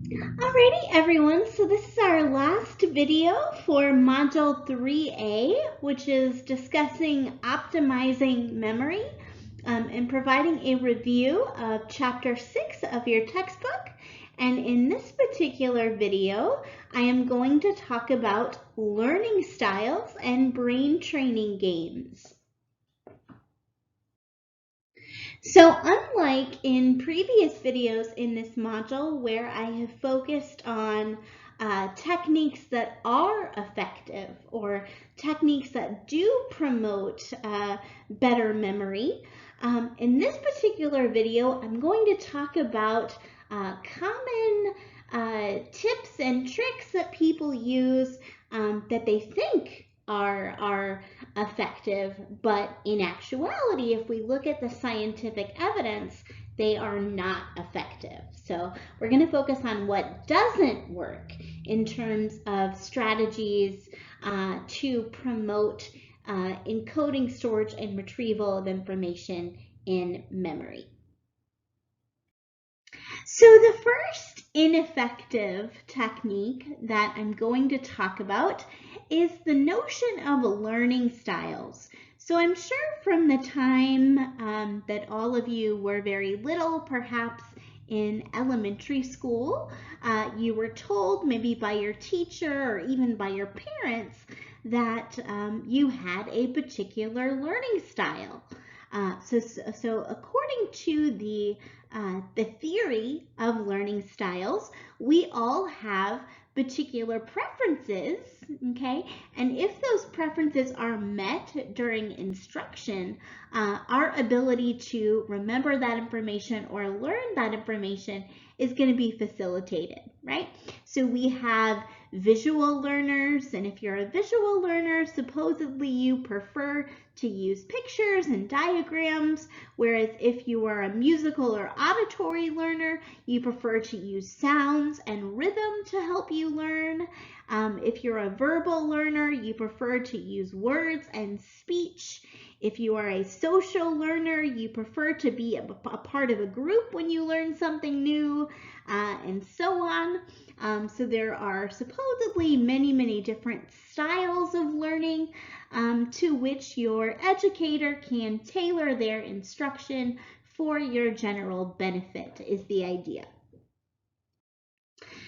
Alrighty everyone, so this is our last video for Module 3A, which is discussing optimizing memory and providing a review of Chapter 6 of your textbook. And in this particular video, I am going to talk about learning styles and brain training games. So unlike in previous videos in this module where I have focused on techniques that are effective or techniques that do promote better memory, in this particular video I'm going to talk about common tips and tricks that people use that they think are effective, but in actuality, if we look at the scientific evidence, they are not effective. So we're going to focus on what doesn't work in terms of strategies to promote encoding, storage, and retrieval of information in memory. So the first ineffective technique that I'm going to talk about is the notion of learning styles. So I'm sure from the time that all of you were very little, perhaps in elementary school, you were told maybe by your teacher or even by your parents that you had a particular learning style. So according to the theory of learning styles, we all have particular preferences, okay? And if those preferences are met during instruction, our ability to remember that information or learn that information is going to be facilitated, right? So we have visual learners, and if you're a visual learner, supposedly you prefer to use pictures and diagrams, whereas if you are a musical or auditory learner, you prefer to use sounds and rhythm to help you learn. If you're a verbal learner, you prefer to use words and speech. If you are a social learner, you prefer to be a part of a group when you learn something new, and so on. So there are supposedly many different styles of learning to which your educator can tailor their instruction for your general benefit, is the idea.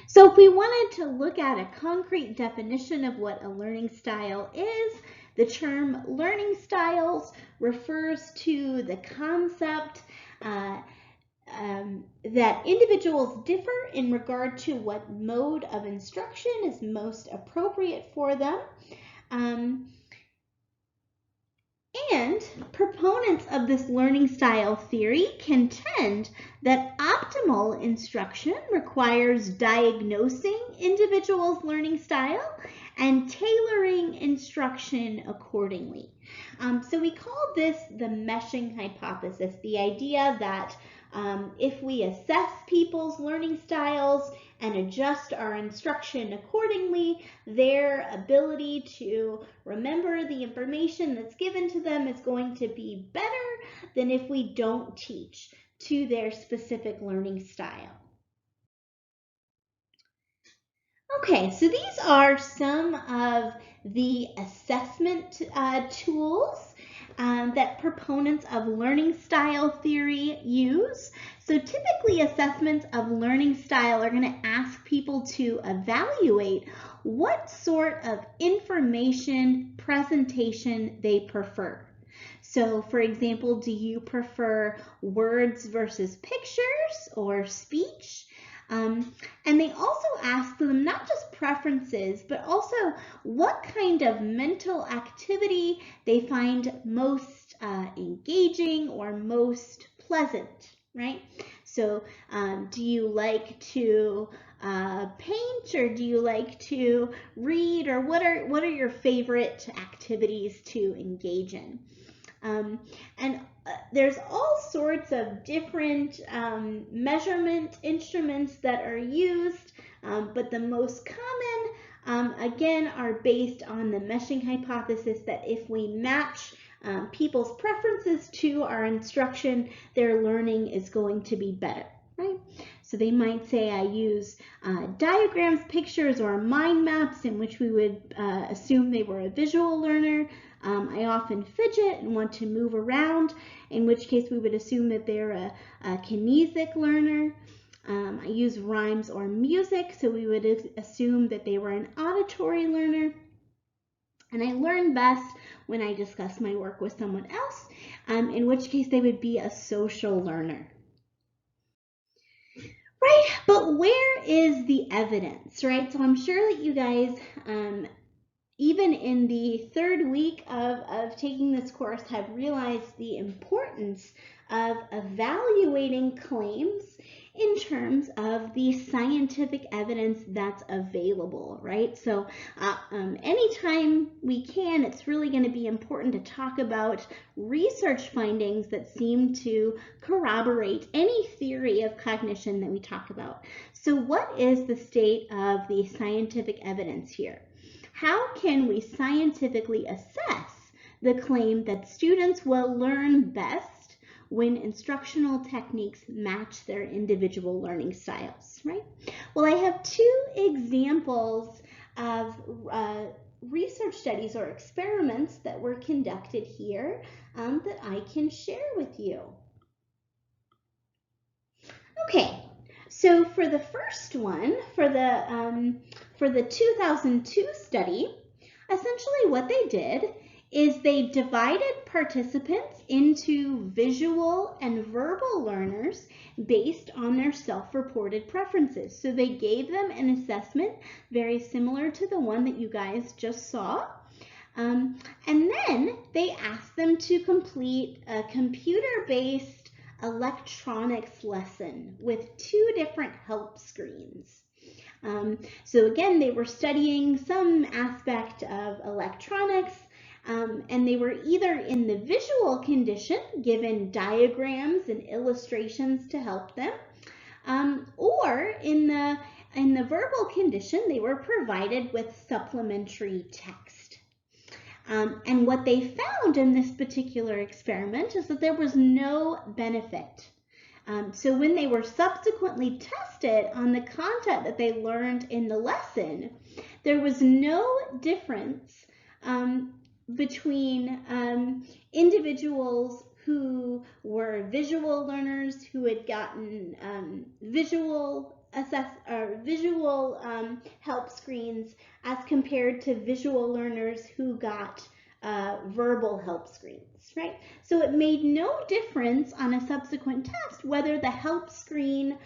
So if we wanted to look at a concrete definition of what a learning style is, the term learning styles refers to the concept that individuals differ in regard to what mode of instruction is most appropriate for them. And proponents of this learning style theory contend that optimal instruction requires diagnosing individuals' learning style and tailoring instruction accordingly. So we call this the meshing hypothesis, the idea that if we assess people's learning styles and adjust our instruction accordingly, their ability to remember the information that's given to them is going to be better than if we don't teach to their specific learning style. Okay, so these are some of the assessment tools that proponents of learning style theory use. So typically assessments of learning style are going to ask people to evaluate what sort of information presentation they prefer. So for example, do you prefer words versus pictures or speech? And they also ask them not just preferences, but also what kind of mental activity they find most engaging or most pleasant, right? So do you like to paint, or do you like to read, or what are your favorite activities to engage in? And there's all sorts of different measurement instruments that are used, but the most common, again, are based on the meshing hypothesis that if we match people's preferences to our instruction, their learning is going to be better. right? So they might say I use diagrams, pictures, or mind maps, in which we would assume they were a visual learner. I often fidget and want to move around, in which case we would assume that they're a kinesic learner. I use rhymes or music, so we would assume that they were an auditory learner. And I learn best when I discuss my work with someone else, in which case they would be a social learner. Right, but where is the evidence, right? So I'm sure that you guys, even in the third week of taking this course, have realized the importance of evaluating claims in terms of the scientific evidence that's available, right? So anytime we can, it's really going to be important to talk about research findings that seem to corroborate any theory of cognition that we talk about. So what is the state of the scientific evidence here? How can we scientifically assess the claim that students will learn best when instructional techniques match their individual learning styles, right? Well, I have two examples of research studies or experiments that were conducted here that I can share with you. Okay, so for the first one, for the 2002 study, essentially what they did is they divided participants into visual and verbal learners based on their self-reported preferences. So they gave them an assessment very similar to the one that you guys just saw. And then they asked them to complete a computer-based electronics lesson with two different help screens. So again, they were studying some aspect of electronics, and they were either in the visual condition, given diagrams and illustrations to help them, or in the verbal condition, they were provided with supplementary text. And what they found in this particular experiment is that there was no benefit. So when they were subsequently tested on the content that they learned in the lesson, there was no difference between individuals who were visual learners who had gotten visual help screens as compared to visual learners who got verbal help screens, right? So it made no difference on a subsequent test whether the help screen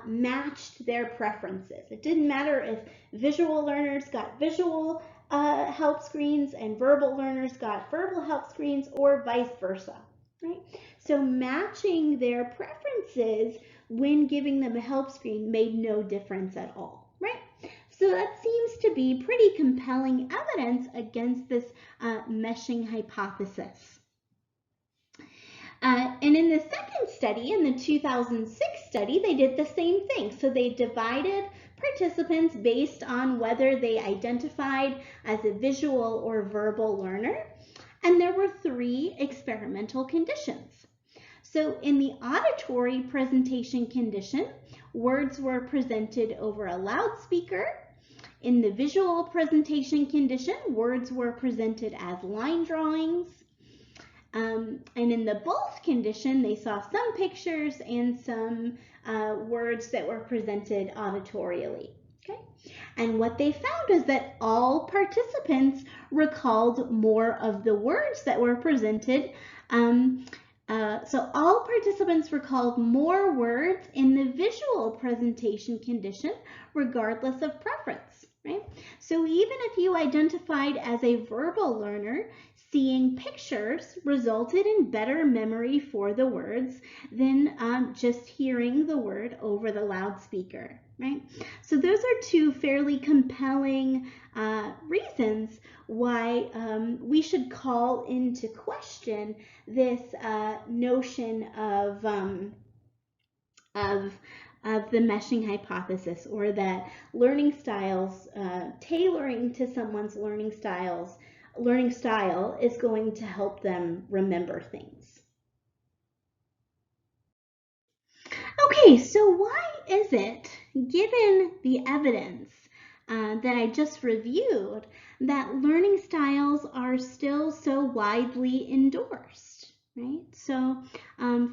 matched their preferences. It didn't matter if visual learners got visual help screens and verbal learners got verbal help screens, or vice versa, right? So matching their preferences when giving them a help screen made no difference at all, right? So that seems to be pretty compelling evidence against this meshing hypothesis. And in the second study, in the 2006 study, they did the same thing. So they divided participants based on whether they identified as a visual or verbal learner. And there were three experimental conditions. So in the auditory presentation condition, words were presented over a loudspeaker. In the visual presentation condition, words were presented as line drawings. And in the both condition, they saw some pictures and some words that were presented auditorially. Okay? And what they found is that all participants recalled more of the words that were presented. So all participants recalled more words in the visual presentation condition, regardless of preference, right? So even if you identified as a verbal learner, seeing pictures resulted in better memory for the words than just hearing the word over the loudspeaker, right? So those are two fairly compelling reasons why we should call into question this notion of the meshing hypothesis, or that learning styles, tailoring to someone's learning style is going to help them remember things. Okay, so why is it, given the evidence that I just reviewed, that learning styles are still so widely endorsed, right? So,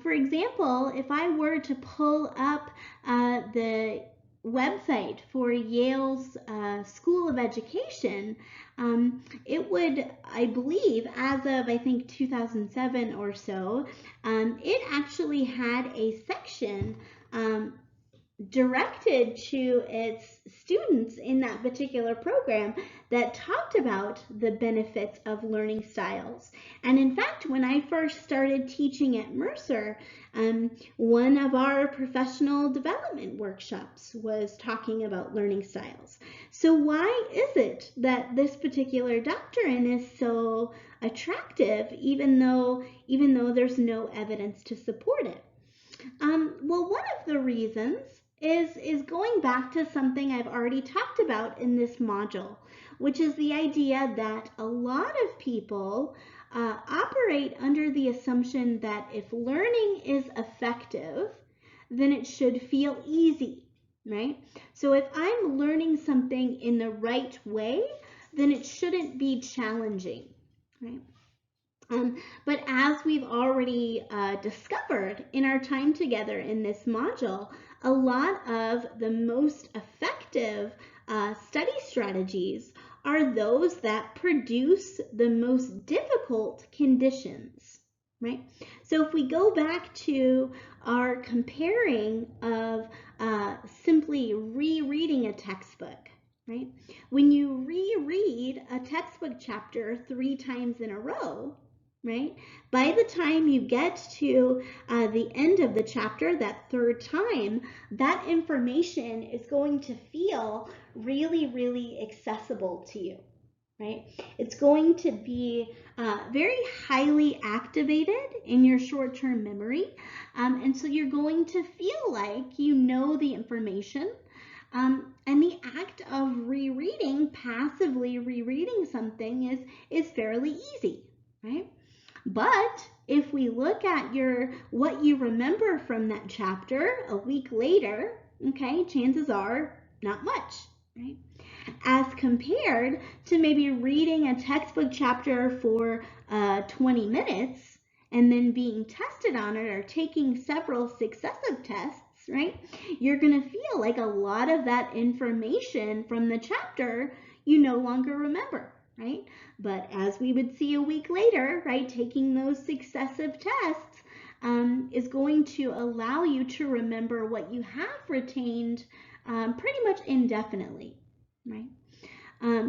for example, if I were to pull up the website for Yale's School of Education, it would, I believe, as of I think 2007 or so, it actually had a section directed to its students in that particular program that talked about the benefits of learning styles. And in fact, when I first started teaching at Mercer, one of our professional development workshops was talking about learning styles. So why is it that this particular doctrine is so attractive, even though there's no evidence to support it? Well, one of the reasons is going back to something I've already talked about in this module, which is the idea that a lot of people operate under the assumption that if learning is effective, then it should feel easy, right? So if I'm learning something in the right way, then it shouldn't be challenging, right? But as we've already discovered in our time together in this module, a lot of the most effective study strategies are those that produce the most difficult conditions, right? So if we go back to our comparing of simply rereading a textbook, right? When you reread a textbook chapter 3 times in a row, right? By the time you get to the end of the chapter, that third time, that information is going to feel really, really accessible to you, right? It's going to be very highly activated in your short-term memory. And so you're going to feel like you know the information. And the act of rereading, passively rereading something is fairly easy, right? But if we look at what you remember from that chapter a week later, okay, chances are not much, right? As compared to maybe reading a textbook chapter for 20 minutes and then being tested on it or taking several successive tests, right? You're going to feel like a lot of that information from the chapter you no longer remember, right? But as we would see a week later, right, taking those successive tests is going to allow you to remember what you have retained pretty much indefinitely, right?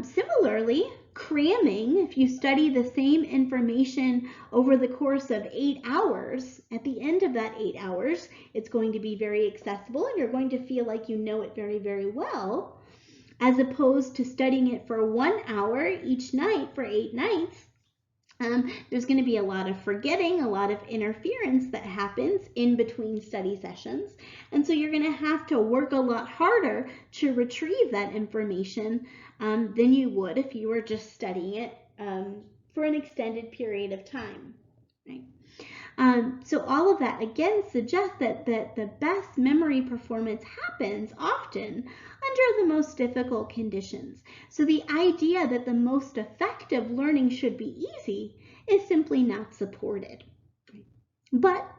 Similarly, cramming, if you study the same information over the course of 8 hours, at the end of that 8 hours, it's going to be very accessible and you're going to feel like you know it very, very well, as opposed to studying it for 1 hour each night for 8 nights. There's going to be a lot of forgetting, a lot of interference that happens in between study sessions. And so you're going to have to work a lot harder to retrieve that information than you would if you were just studying it for an extended period of time, right? So all of that again suggests that the best memory performance happens often under the most difficult conditions. So the idea that the most effective learning should be easy is simply not supported. But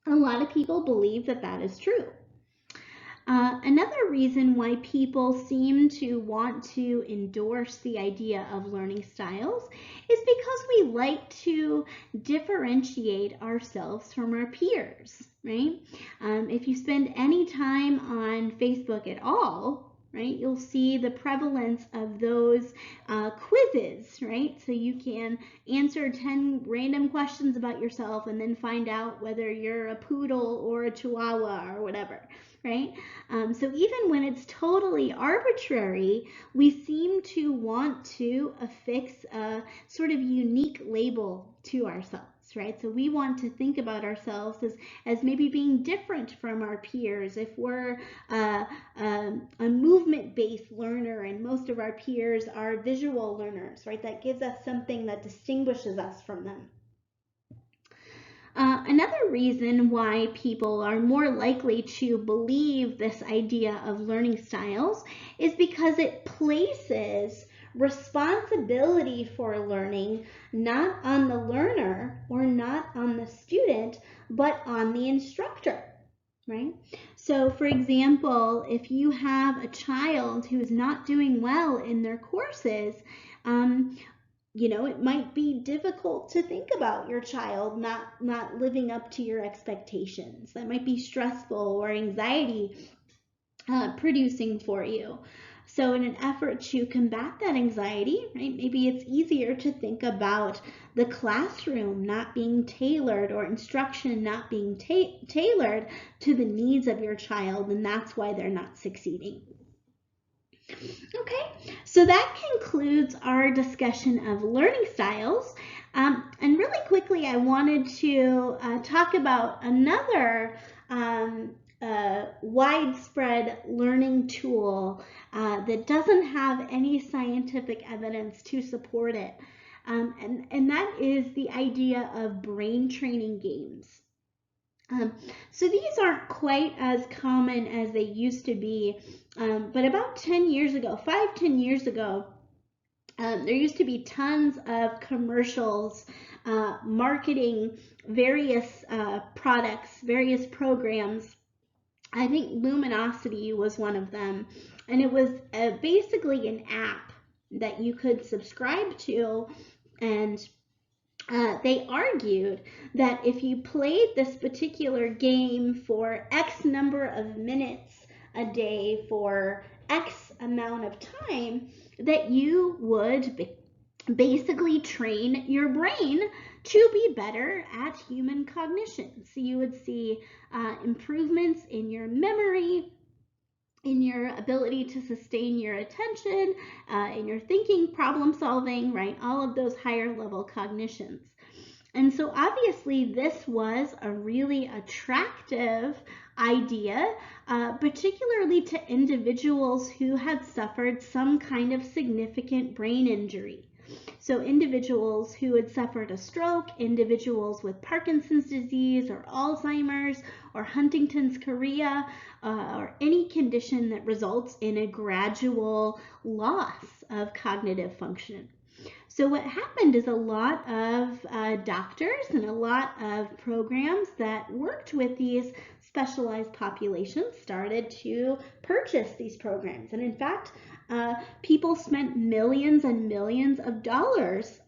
a lot of people believe that that is true. Another reason why people seem to want to endorse the idea of learning styles is because we like to differentiate ourselves from our peers, right? If you spend any time on Facebook at all, right, you'll see the prevalence of those quizzes, right? So you can answer 10 random questions about yourself and then find out whether you're a poodle or a chihuahua or whatever, right? So even when it's totally arbitrary, we seem to want to affix a sort of unique label to ourselves, right? So we want to think about ourselves as maybe being different from our peers. If we're a movement-based learner and most of our peers are visual learners, right? That gives us something that distinguishes us from them. Another reason why people are more likely to believe this idea of learning styles is because it places responsibility for learning not on the learner or not on the student, but on the instructor, right? So, for example, if you have a child who is not doing well in their courses, um, it might be difficult to think about your child not living up to your expectations. That might be stressful or anxiety producing for you. So in an effort to combat that anxiety, right, maybe it's easier to think about the classroom not being tailored or instruction not being tailored to the needs of your child, and that's why they're not succeeding. Okay, so that concludes our discussion of learning styles. And really quickly, I wanted to talk about another widespread learning tool that doesn't have any scientific evidence to support it. And that is the idea of brain training games. So these aren't quite as common as they used to be, but about 10 years ago, 5-10 years ago, there used to be tons of commercials marketing various products, various programs. I think Luminosity was one of them, and it was basically an app that you could subscribe to, and they argued that if you played this particular game for X number of minutes a day for X amount of time, that you would basically train your brain to be better at human cognition. So you would see improvements in your memory, in your ability to sustain your attention, in your thinking, problem solving, right? All of those higher level cognitions. And so obviously this was a really attractive idea, particularly to individuals who had suffered some kind of significant brain injury. So individuals who had suffered a stroke, individuals with Parkinson's disease or Alzheimer's or Huntington's chorea, or any condition that results in a gradual loss of cognitive function. So what happened is a lot of doctors and a lot of programs that worked with these specialized populations started to purchase these programs. And in fact, people spent millions and millions of dollars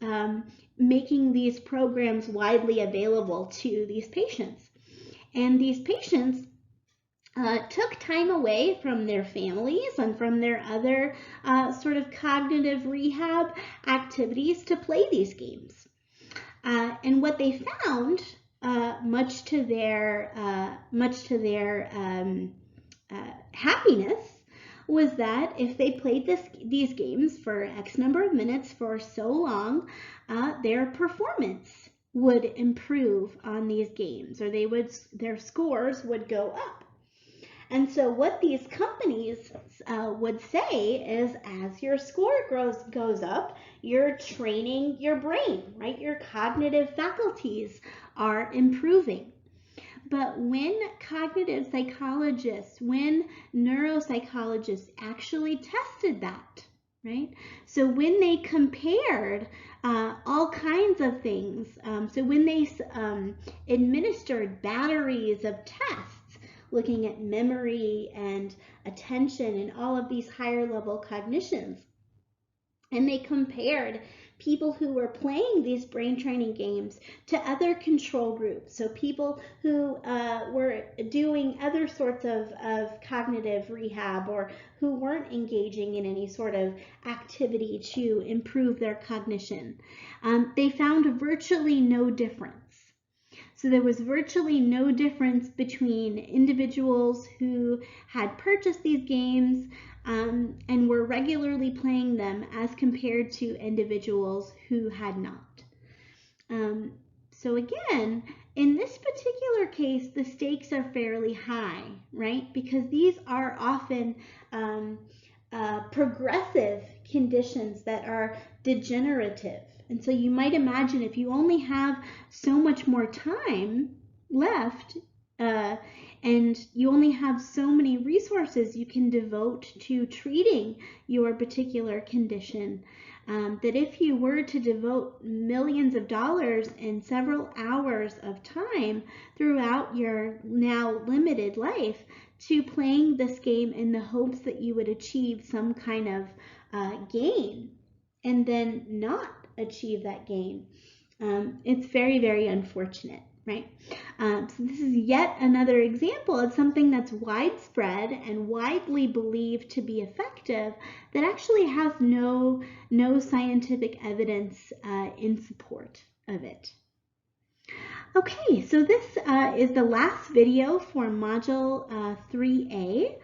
making these programs widely available to these patients. And these patients took time away from their families and from their other sort of cognitive rehab activities to play these games. And what they found, much to their happiness, was that if they played these games for X number of minutes for so long, their performance would improve on these games, or their scores would go up. And so what these companies would say is, as your score goes up, you're training your brain, right? Your cognitive faculties are improving. But when cognitive psychologists, when neuropsychologists actually tested that, right? So when they compared all kinds of things, so when they administered batteries of tests, looking at memory and attention and all of these higher level cognitions, and they compared people who were playing these brain training games to other control groups. So people who were doing other sorts of cognitive rehab or who weren't engaging in any sort of activity to improve their cognition. They found virtually no difference. So there was virtually no difference between individuals who had purchased these games and were regularly playing them as compared to individuals who had not. So again, in this particular case, the stakes are fairly high, right? Because these are often progressive conditions that are degenerative. And so you might imagine if you only have so much more time left, and you only have so many resources you can devote to treating your particular condition, that if you were to devote millions of dollars and several hours of time throughout your now limited life to playing this game in the hopes that you would achieve some kind of gain and then not achieve that gain, it's very, very unfortunate, right? So this is yet another example of something that's widespread and widely believed to be effective that actually has no scientific evidence in support of it. Okay, so this is the last video for Module 3A.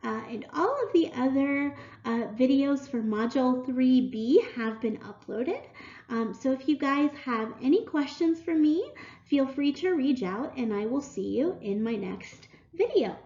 And all of the other videos for Module 3B have been uploaded. So if you guys have any questions for me, feel free to reach out and I will see you in my next video.